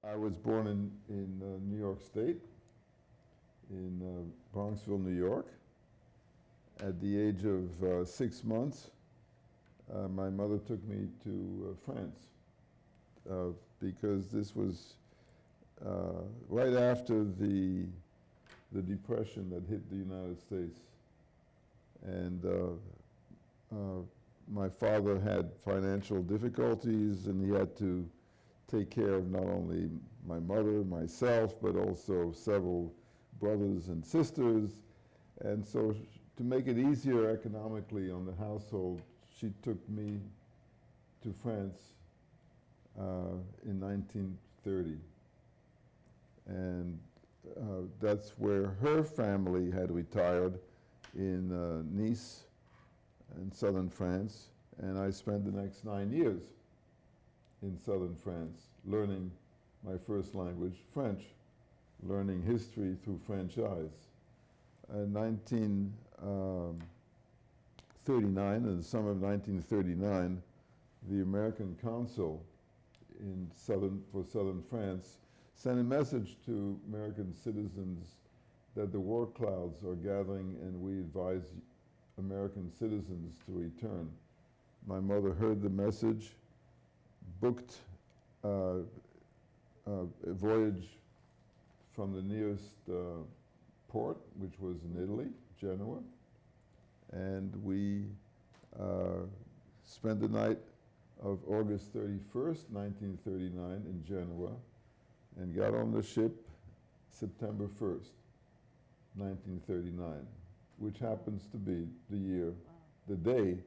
I was born in New York State, in Bronxville, New York. At the age of 6 months, my mother took me to France because this was right after the depression that hit the United States. And my father had financial difficulties, and he had to take care of not only my mother, myself, but also several brothers and sisters. And so to make it easier economically on the household, she took me to France in 1930. And that's where her family had retired in Nice in southern France. And I spent the next 9 years in southern France, learning my first language, French, learning history through French eyes. In 1939, in the summer of 1939, the American consul for southern France sent a message to American citizens that the war clouds are gathering and we advise American citizens to return. My mother heard the message, booked a voyage from the nearest port, which was in Italy, Genoa, and we spent the night of August 31st, 1939 in Genoa, and got on the ship September 1st, 1939, which happens to be the day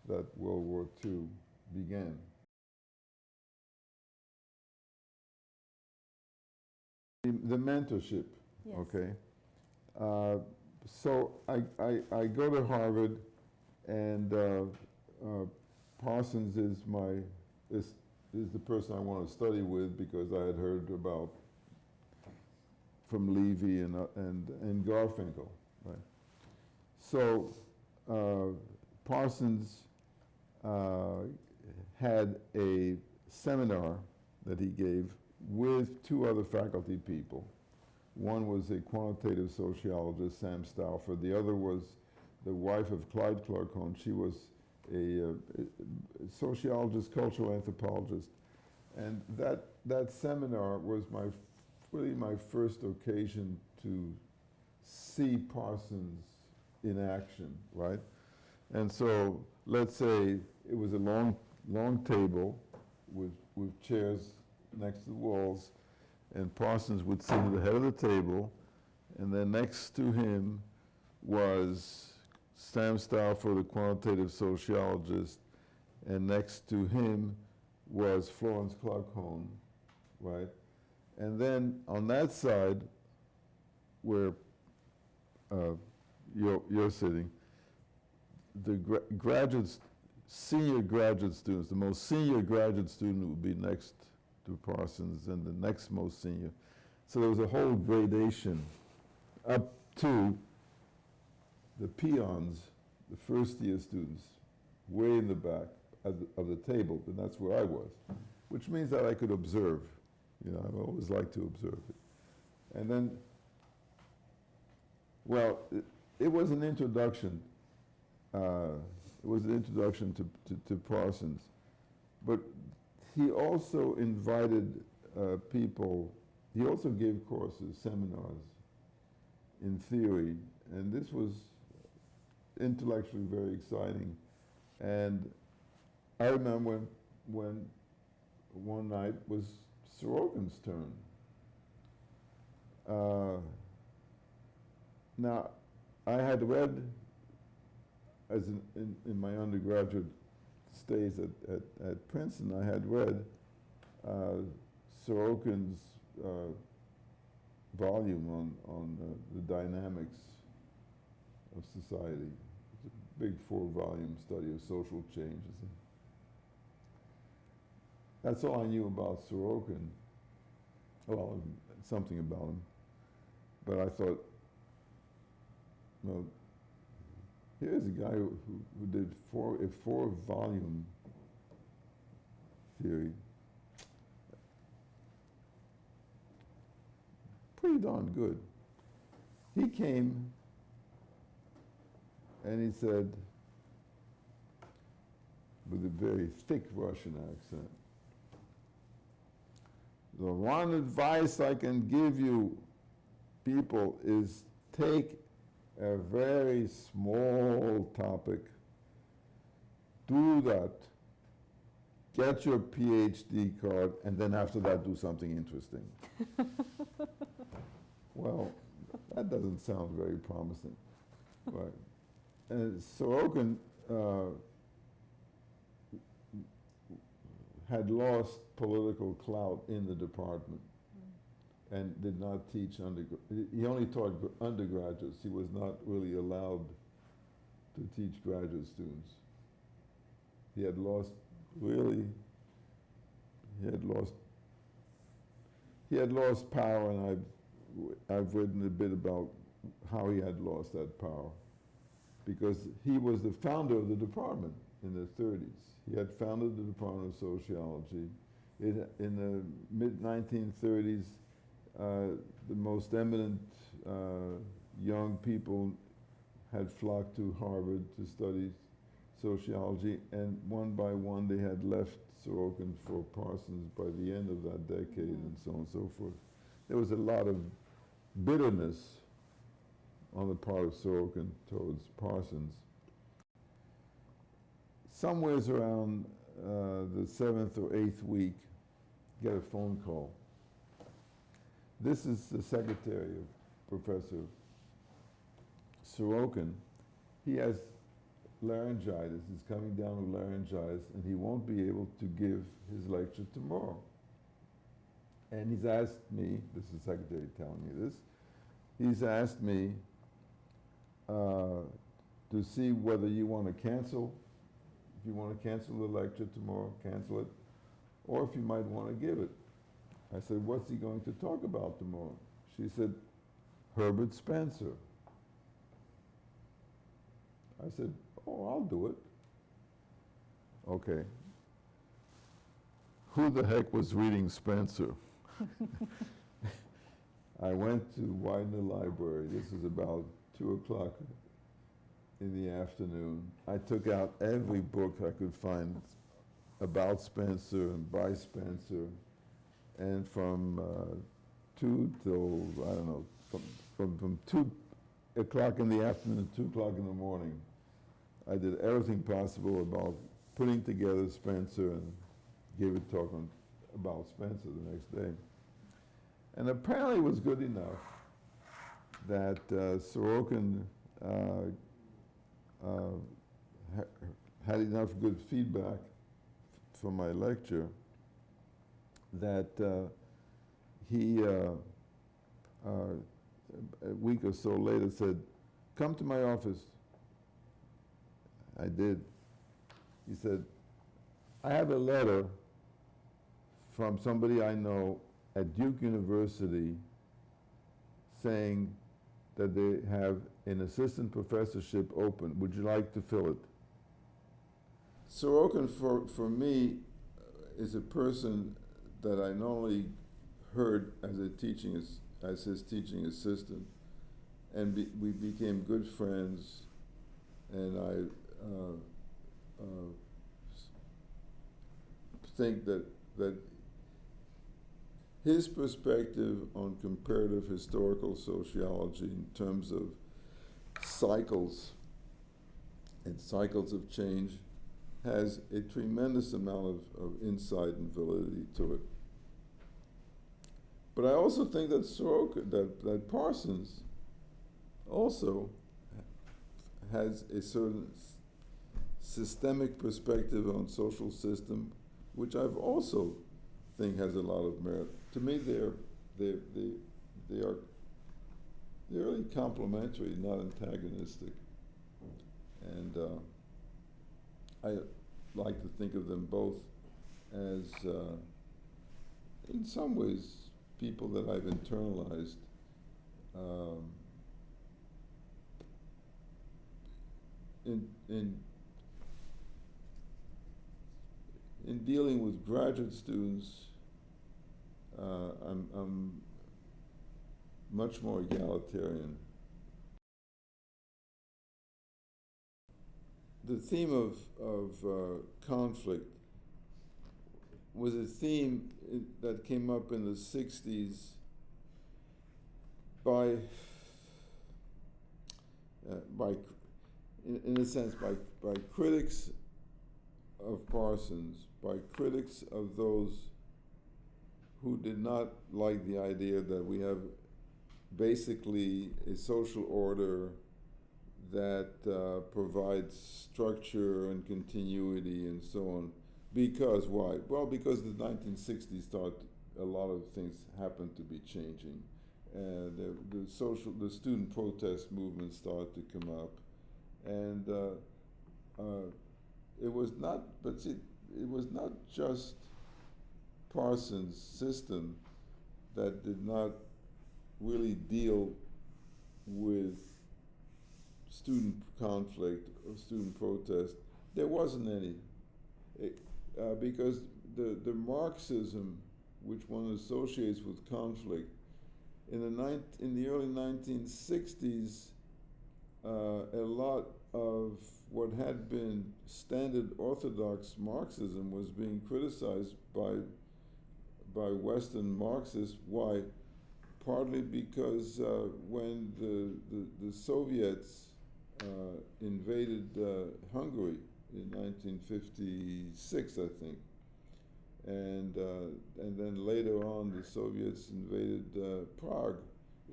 that World War II began. The mentorship, yes. Okay. So I go to Harvard, and Parsons is the person I want to study with because I had heard about from Levy and Garfinkel, right? So Parsons had a seminar that he gave with two other faculty people. One was a quantitative sociologist, Sam Stauffer. The other was the wife of Clyde Clark Hunt. She was a sociologist, cultural anthropologist. And that seminar was really my first occasion to see Parsons in action, right? And so let's say it was a long table with chairs next to the walls, and Parsons would sit at the head of the table, and then next to him was Sam Stauffer, the quantitative sociologist, and next to him was Florence Clark Hone, right? And then on that side, where you're sitting, the senior graduate students, the most senior graduate student would be next to Parsons, and the next most senior. So there was a whole gradation up to the peons, the first year students, way in the back of the table, and that's where I was, which means that I could observe. You know, I've always liked to observe it. And then, well, it was an introduction. It was an introduction to Parsons, but he also invited people. He also gave courses, seminars in theory, and this was intellectually very exciting. And I remember when one night was Sorokin's turn. Now, I had read, in my undergraduate stays at Princeton, I had read Sorokin's volume on the dynamics of society. It's a big 4-volume study of social change. That's all I knew about Sorokin. Well, something about him. But I thought, well, Here's a guy who did a four-volume theory. Pretty darn good. He came and he said, with a very thick Russian accent, the one advice I can give you, people, is take a very small topic, do that, get your PhD card, and then after that do something interesting. Well, that doesn't sound very promising, right? And Sorokin had lost political clout in the department and did not teach he only taught undergraduates. He was not really allowed to teach graduate students. He had lost, really, he had lost power, and I've written a bit about how he had lost that power, because he was the founder of the department in the 30s. He had founded the Department of Sociology. In the mid-1930s, the most eminent young people had flocked to Harvard to study sociology, and one by one they had left Sorokin for Parsons by the end of that decade, and so on and so forth. There was a lot of bitterness on the part of Sorokin towards Parsons. Somewheres around the 7th or 8th week, get a phone call. This is the secretary of Professor Sorokin. He has laryngitis. He's coming down with laryngitis, and he won't be able to give his lecture tomorrow. And he's asked me, this is the secretary telling me this, he's asked me to see whether you want to cancel. If you want to cancel the lecture tomorrow, cancel it, or if you might want to give it. I said, what's he going to talk about tomorrow? She said, Herbert Spencer. I said, oh, I'll do it. Okay. Who the heck was reading Spencer? I went to Widener Library. This was about 2 o'clock in the afternoon. I took out every book I could find about Spencer and by Spencer, and from 2 till, I don't know, from 2 o'clock in the afternoon to 2 o'clock in the morning, I did everything possible about putting together Spencer, and gave a talk about Spencer the next day. And apparently it was good enough that Sorokin had enough good feedback from my lecture that he, a week or so later, said, come to my office. I did. He said, I have a letter from somebody I know at Duke University saying that they have an assistant professorship open. Would you like to fill it? Sorokin, for me, is a person that I not only heard as his teaching assistant, and we became good friends, and I think that his perspective on comparative historical sociology in terms of cycles and cycles of change has a tremendous amount of insight and validity to it. But I also think that Sorokin, that Parsons also has a certain systemic perspective on social system, which I've also think has a lot of merit. To me, they are really complementary, not antagonistic. And I like to think of them both as, in some ways, people that I've internalized in in dealing with graduate students, I'm much more egalitarian. The theme of conflict was a theme that came up in the 60s by, in a sense, by critics of Parsons, by critics of those who did not like the idea that we have basically a social order that provides structure and continuity and so on. Because why? Well, because the 1960s thought a lot of things happened to be changing. The student protest movement started to come up, and it was not. But see, it was not just Parsons' system that did not really deal with student conflict or student protest. There wasn't any, because the Marxism, which one associates with conflict, in the early 1960s, a lot of what had been standard orthodox Marxism was being criticized by Western Marxists. Why? Partly because when the Soviets invaded Hungary in 1956, I think, and then later on the Soviets invaded Prague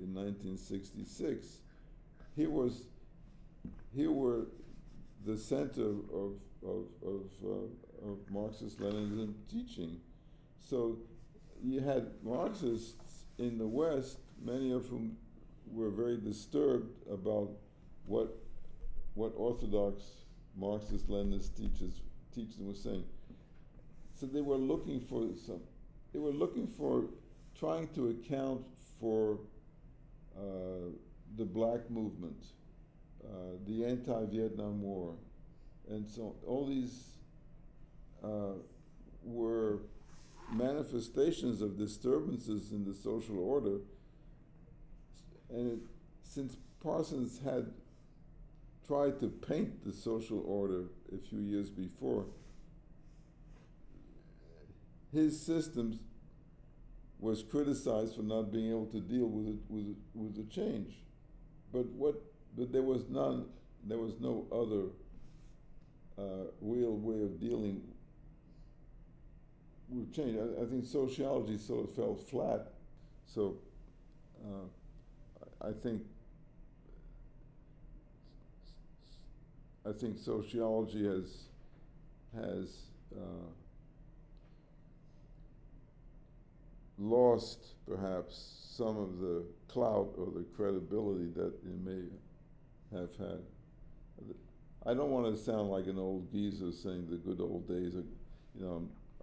in 1966. Here were the center of Marxist-Leninism teaching. So you had Marxists in the West, many of whom were very disturbed about what Orthodox Marxist-Leninist teachers were saying. So they were looking for trying to account for the black movement, the anti-Vietnam War, and so all these were manifestations of disturbances in the social order. And since Parsons had tried to paint the social order a few years before, his systems was criticized for not being able to deal with the change. But there was no other real way of dealing with change. I think sociology sort of fell flat. So I think sociology has lost perhaps some of the clout or the credibility that it may have had. I don't want to sound like an old geezer saying the good old days are,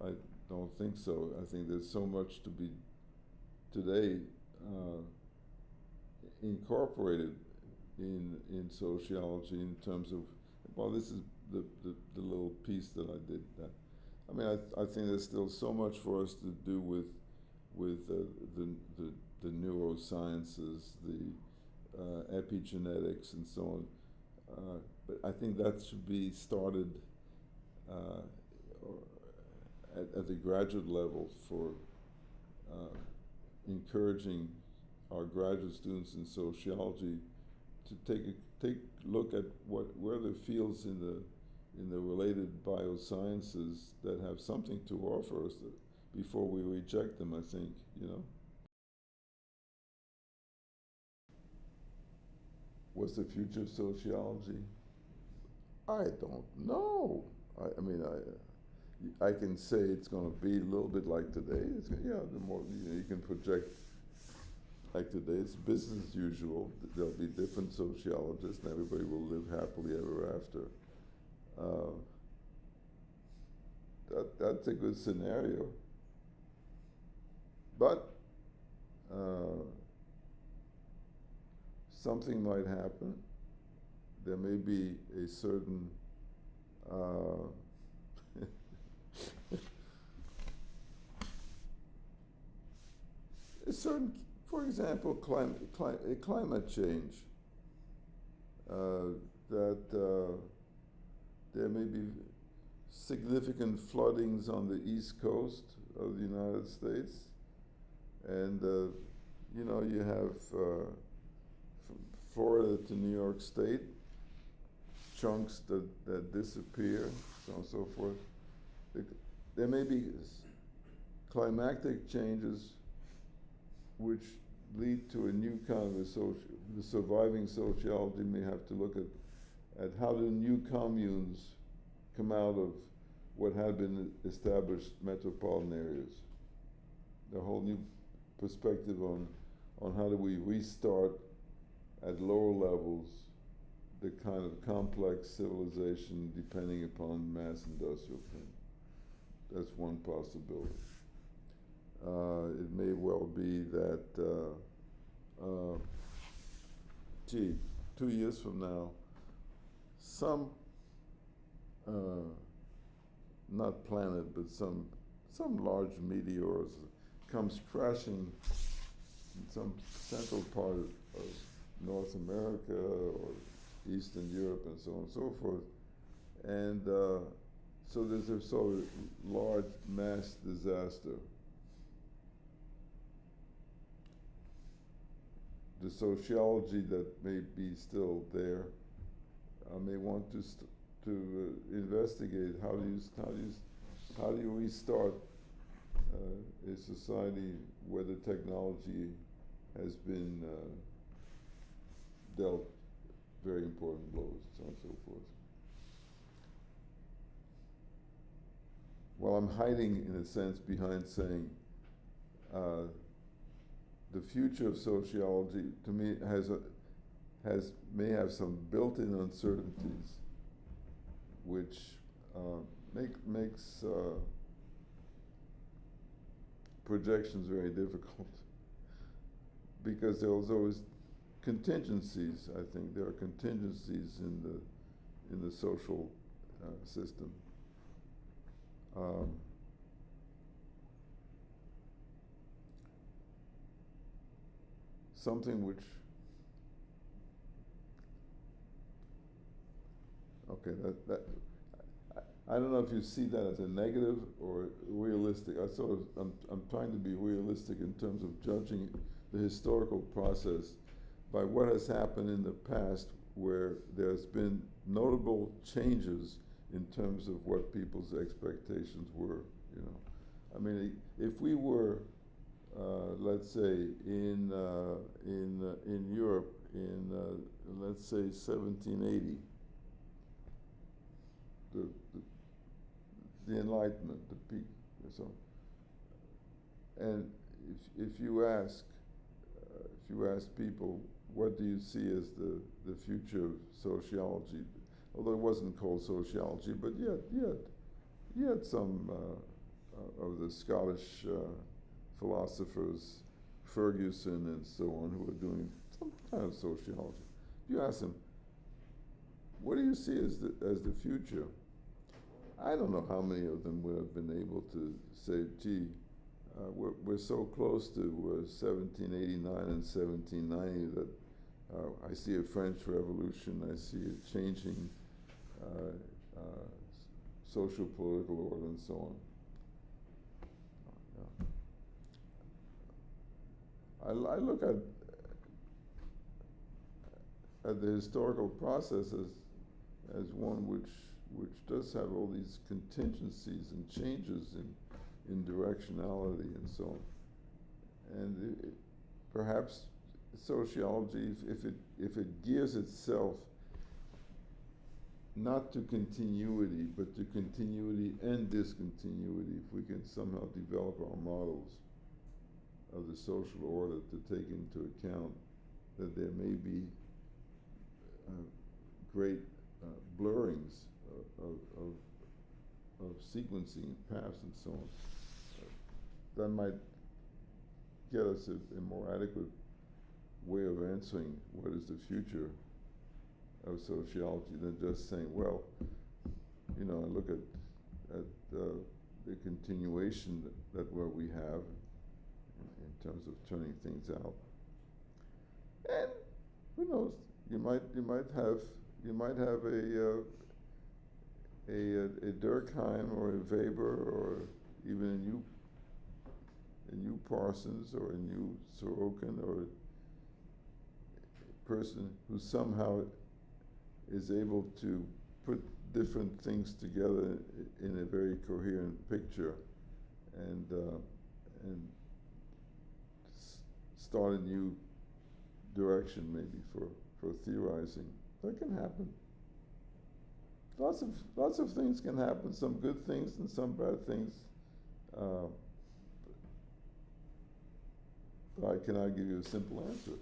I don't think so. I think there's so much to be today incorporated in sociology in terms of, well, this is the little piece that I did. I mean, I think there's still so much for us to do with the neurosciences, the epigenetics, and so on. But I think that should be started at the graduate level for encouraging our graduate students in sociology to take a look at where the fields in the related biosciences that have something to offer us before we reject them, I think, What's the future of sociology? I don't know. I mean, I can say it's going to be a little bit like today. The more you can project like today, it's business as usual. There'll be different sociologists, and everybody will live happily ever after. That's a good scenario. But something might happen there may be a certain a certain, for example, climate change, that there may be significant floodings on the East Coast of the United States, and you know, you have from Florida to New York State, chunks that disappear, so on and so forth. There may be climatic changes which lead to a new kind of the surviving sociology may have to look at how do new communes come out of what had been established metropolitan areas. A whole new perspective on how do we restart at lower levels the kind of complex civilization depending upon mass industrial thing. That's one possibility. It may well be that, 2 years from now, some, not planet, but some large meteors comes crashing in some central part of North America or Eastern Europe and so on and so forth. And so there's a sort of large mass disaster. The sociology that may be still there may want to investigate how do you restart a society where the technology has been dealt very important blows, so on and so forth. Well, I'm hiding, in a sense, behind saying the future of sociology, to me, may have some built-in uncertainties, which makes projections very difficult, because there's always contingencies. I think there are contingencies in the social system. Something which, okay, I don't know if you see that as a negative or realistic. I'm trying to be realistic in terms of judging the historical process by what has happened in the past, where there's been notable changes in terms of what people's expectations were, you know. I mean, if we were, let's say, in Europe in, let's say, 1780, the Enlightenment, the peak, and so on. And if you ask people, what do you see as the future of sociology? Although it wasn't called sociology, but you had some of the Scottish philosophers, Ferguson and so on, who were doing some kind of sociology. If you ask them, what do you see as the future? I don't know how many of them would have been able to say, gee, we're so close to 1789 and 1790 that I see a French Revolution, I see a changing social political order and so on. I look at the historical process as one which does have all these contingencies and changes in directionality and so on. And perhaps sociology, if it gears itself not to continuity, but to continuity and discontinuity, if we can somehow develop our models of the social order to take into account that there may be great blurrings of sequencing paths and so on, that might get us a more adequate way of answering what is the future of sociology than just saying, well, you know, look at the continuation that what we have in terms of turning things out. And who knows? You might have a Durkheim or a Weber or even a new Parsons or a new Sorokin or a person who somehow is able to put different things together in a very coherent picture and start a new direction maybe for theorizing. That can happen. Lots of things can happen, some good things and some bad things. But I cannot give you a simple answer.